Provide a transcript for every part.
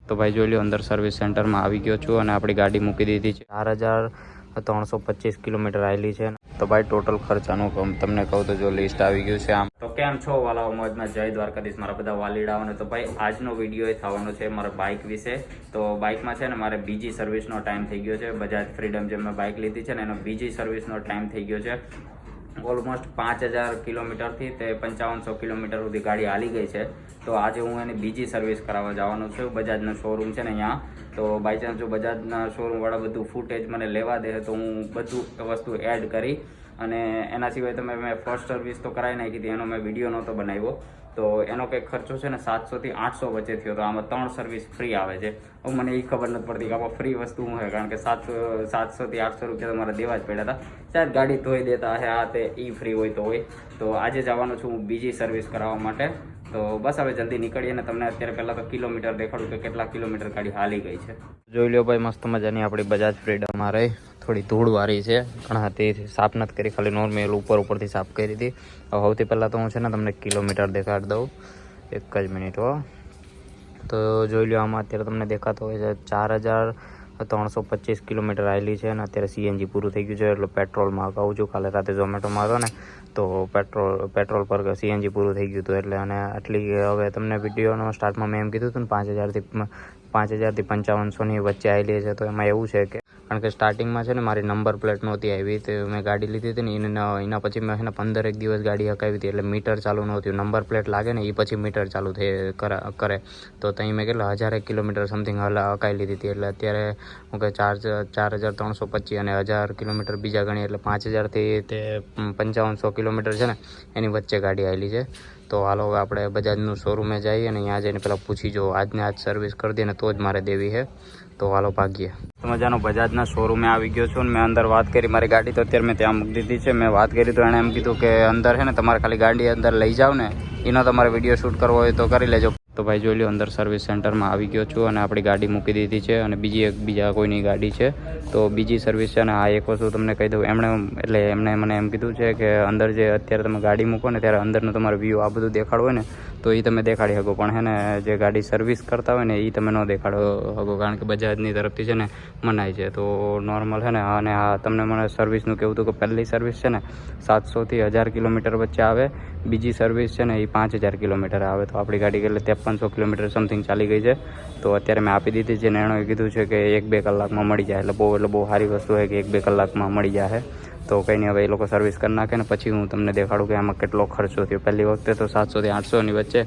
તો ભાઈ જોઈ લો અંદર સર્વિસ સેન્ટરમાં આવી ગયો છું અને આપણી ગાડી મૂકી દીધી છે 4325 કિલોમીટર આવેલી છે. તો ભાઈ ટોટલ ખર્ચાનું તમને કહું તો જો લિસ્ટ આવી ગયું છે. આમ તો કેમ છો વાલાઓ, મોજમાં જય દ્વારકાધીશ મારા બધા વાલીડાઓને. તો ભાઈ આજનો વિડીયો એ થવાનો છે મારા બાઇક વિશે. તો બાઇકમાં છે ને મારે બીજી સર્વિસનો ટાઈમ થઈ ગયો છે. બજાજ ફ્રીડમ જે મેં બાઇક લીધી છે ને એનો બીજી સર્વિસનો ટાઈમ થઈ ગયો છે. ઓલમોસ્ટ 5000 કિલોમીટરથી તે 5500 કિલોમીટર સુધી ગાડી હાલી ગઈ છે. તો આજે હું એને બીજી સર્વિસ કરાવવા જવાનો છું. બજાજનો શોરૂમ છે ને અહીંયા. તો બાય ચાન્સ જો બજાજના શોરૂમવાળા બધું ફૂટેજ મને લેવા દે તો હું બધું વસ્તુ એડ કરી અને એના સિવાય મેં ફર્સ્ટ સર્વિસ તો કરાવી નાખી હતી, એનો મેં વિડીયો નહોતો બનાવ્યો. તો એનો કંઈક ખર્ચો છે ને 700 થી 800 વચ્ચે થયો. તો આમાં 3 સર્વિસ ફ્રી આવે છે. હવે મને એ ખબર નથી પડતી કે આમાં ફ્રી વસ્તુ શું છે, કારણ કે 700 થી 800 રૂપિયા તો મારે દેવા જ પડ્યા હતા. શાયદ ગાડી ધોઈ દેતા હે આ તે એ ફ્રી હોય તો હોય. તો આજે જવાનું છું હું બીજી સર્વિસ કરાવવા માટે. તો બસ હવે જલ્દી નીકળીએ ને તમને અત્યારે પહેલાં તો કિલોમીટર દેખાડું કે કેટલા કિલોમીટર ગાડી હાલી ગઈ છે. જોઈ લો ભાઈ, મસ્ત મજાની આપણી બજાજ ફ્રીડમમાં રહી. થોડી ધૂળવાળી છે, ઘણા તે સાફ નથી કરી, ખાલી નોર્મલ ઉપરથી સાફ કરી હતી. હવે સૌથી પહેલાં તો હું છે ને તમને કિલોમીટર દેખાડી દઉં. એક જ મિનિટ હો. તો જોઈ લો આમાં અત્યારે તમને દેખાતો હોય છે 4325 કિલોમીટર આવેલી છે અને અત્યારે સીએનજી પૂરું થઈ ગયું છે. એટલે પેટ્રોલમાં કહું છું, કાલે રાતે ઝોમેટોમાં હતો ને તો પેટ્રોલ પર સીએનજી પૂરું થઈ ગયું હતું. એટલે અને આટલી હવે તમને વિડીયોનો સ્ટાર્ટમાં મેં એમ કીધું હતું ને 5000 થી 5500ની વચ્ચે આવેલી છે. તો એમાં એવું છે કે કારણ કે સ્ટાર્ટિંગમાં છે ને મારી નંબર પ્લેટ નહોતી આવી, તો મેં ગાડી લીધી હતી ને એના પછી મેં છે ને 15 દિવસ ગાડી હકાવી હતી. એટલે મીટર ચાલુ નહોતું. નંબર પ્લેટ લાગે ને એ પછી મીટર ચાલુ કરે. તો ત્યાં મેં કેટલા 1000 કિલોમીટર સમથિંગ હકાવી લીધી હતી. એટલે અત્યારે હું કે 4325 અને 1000 કિલોમીટર બીજા ગણી એટલે 5000 થી તે 5500 કિલોમીટર છે ને એની વચ્ચે ગાડી આવેલી છે. તો હાલો હવે આપણે બજાજનું શોરૂમે જઈએ અને ત્યાં જઈને પહેલાં પૂછી જો આજને આજ સર્વિસ કરી દે ને તો જ મારે દેવી છે. તો હાલો ભાગીએ. તો મજાનો બજાજના શોરૂમે આવી ગયો છું ને મેં અંદર વાત કરી. મારી ગાડી તો અત્યારે મેં ત્યાં મૂકી દીધી છે. મેં વાત કરી તો એણે એમ કીધું કે અંદર છે ને તમારે ખાલી ગાડી અંદર લઈ જાઓ ને એનો તમારે વિડીયો શૂટ કરવો હોય તો કરી લેજો. તો ભાઈ જોઈ લો અંદર સર્વિસ સેન્ટરમાં આવી ગયો છું અને આપણી ગાડી મૂકી દીધી છે અને બીજા કોઈની ગાડી છે. તો બીજી સર્વિસ છે ને આ એક વસ્તુ તમને કહી દઉં. એમણે મને એમ કીધું છે કે અંદર જે અત્યારે તમે ગાડી મૂકો ને ત્યારે અંદરનું તમારો વ્યૂ આ બધું દેખાડવું હોય ને તો એ તમે દેખાડી શકો, પણ હે ને જે ગાડી સર્વિસ કરતા હોય ને એ તમે ન દેખાડો શકો, કારણ કે બજાજની તરફથી છે ને મનાય છે. તો નોર્મલ છે ને અને આ તમને મને સર્વિસનું કહેવું હતું કે પહેલી સર્વિસ છે ને 700 થી 1000 કિલોમીટર વચ્ચે આવે, બીજી સર્વિસ છે ને એ 5000 કિલોમીટર આવે. તો આપણી ગાડી એટલે 5300 કિલોમીટર સમથિંગ ચાલી ગઈ છે. તો અત્યારે મેં આપી દીધી છે ને એણે કીધું છે કે 1-2 કલાકમાં મળી જાય. એટલે બહુ સારી વસ્તુ છે કે 1-2 કલાકમાં મળી જાય. તો કંઈ નહીં, હવે એ લોકો સર્વિસ કરી નાખે ને પછી હું તમને દેખાડું કે આમાં કેટલો ખર્ચો થયો. પહેલી વખતે તો 700 થી 800ની વચ્ચે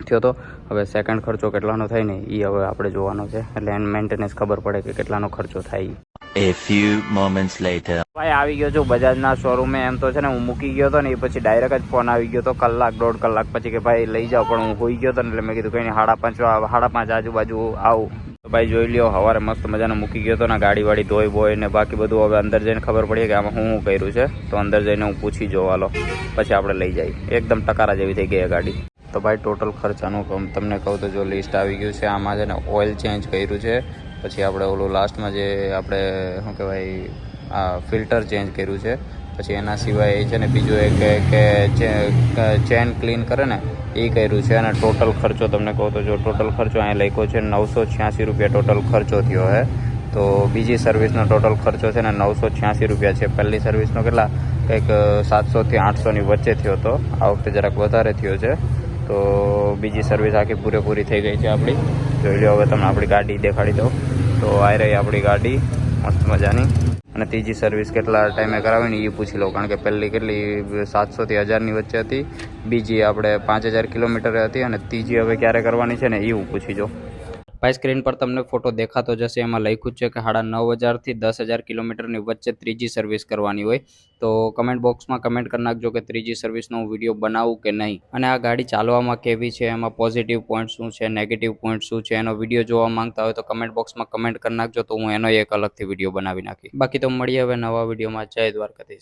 થયો તો. હવે સેકન્ડ ખર્ચો કેટલાનો થાય ને એ હવે આપણે જોવાનો છે. એટલે એને મેન્ટેનન્સ ખબર પડે કે કેટલાનો ખર્ચો થાય. A few moments later. ભાઈ આવી ગયો છું બજાજના શોરૂમે. એમ તો છે ને હું મૂકી ગયો હતો ને એ પછી ડાયરેક્ટ જ ફોન આવી ગયો હતો 1-1.5 કલાક પછી કે ભાઈ લઈ જાઓ, પણ હું હોઈ ગયો હતો ને એટલે મેં કીધું કંઈ નહીં 5:30 આજુબાજુ આવું. તો ભાઈ જોઈ લ્યો, સવારે મસ્ત મજાનો મૂકી ગયો હતો ને ગાડી ધોઈ ને બાકી બધું. હવે અંદર જઈને ખબર પડી કે આમાં હું કર્યું છે. તો અંદર જઈને હું પૂછી જોઉં હાલો, પછી આપણે લઈ જઈએ. એકદમ ટકારા જેવી થઈ ગઈ ગાડી. તો ભાઈ ટોટલ ખર્ચાનું તમને કહું તો જો લિસ્ટ આવી ગયું છે. આમાં છે ને ઓઇલ ચેન્જ કર્યું છે, પછી આપણે ઓલું લાસ્ટમાં જે આપણે શું કહેવાય આ ફિલ્ટર ચેન્જ કર્યું છે. પછી એના સિવાય છે ને બીજું એક કે ચેન ક્લીન કરે ને એ કર્યું છે. અને ટોટલ ખર્ચો તમને કહું તો જો ટોટલ ખર્ચો અહીંયા લખ્યો છે 986 રૂપિયા ટોટલ ખર્ચો થયો છે. તો બીજી સર્વિસનો ટોટલ ખર્ચો છે ને 986 રૂપિયા છે. પહેલી સર્વિસનો કેટલા કંઈક 700 થી 800ની વચ્ચે થયો હતો. આ વખતે જરાક વધારે થયો છે. તો બીજી સર્વિસ આખી પૂરેપૂરી થઈ ગઈ છે આપણી. જોઈ લો હવે તમને આપણી ગાડી દેખાડી દઉં. તો આ રહી આપણી ગાડી મસ્ત મજાની. અને ત્રીજી સર્વિસ કેટલા ટાઈમે કરાવી ને એ પૂછી લો, કારણ કે પહેલી કેટલી 700 થી 1000ની વચ્ચે હતી, બીજી આપણે 5000 કિલોમીટર હતી અને ત્રીજી હવે ક્યારે કરવાની છે ને એવું પૂછી જો. ભાઈ સ્ક્રીન પર તમને ફોટો દેખાતો જશે. એમાં લખ્યું છે કે 9000 થી 10000 કિલોમીટરની વચ્ચે ત્રીજી સર્વિસ કરવાની હોય. તો કમેન્ટ બોક્સમાં કમેન્ટ કરી નાખજો કે ત્રીજી સર્વિસનો વિડીયો બનાવું કે નહીં. અને આ ગાડી ચાલવામાં કેવી છે, એમાં પોઝિટિવ પોઈન્ટ શું છે, નેગેટિવ પોઈન્ટ શું છે, એનો વિડીયો જોવા માંગતા હોય તો કમેન્ટ બોક્સમાં કમેન્ટ કરી નાખજો. તો હું એનો એક અલગથી વિડીયો બનાવી નાખી. બાકી તો મળીએ હવે નવા વિડીયોમાં. જય દ્વારકાધીશ.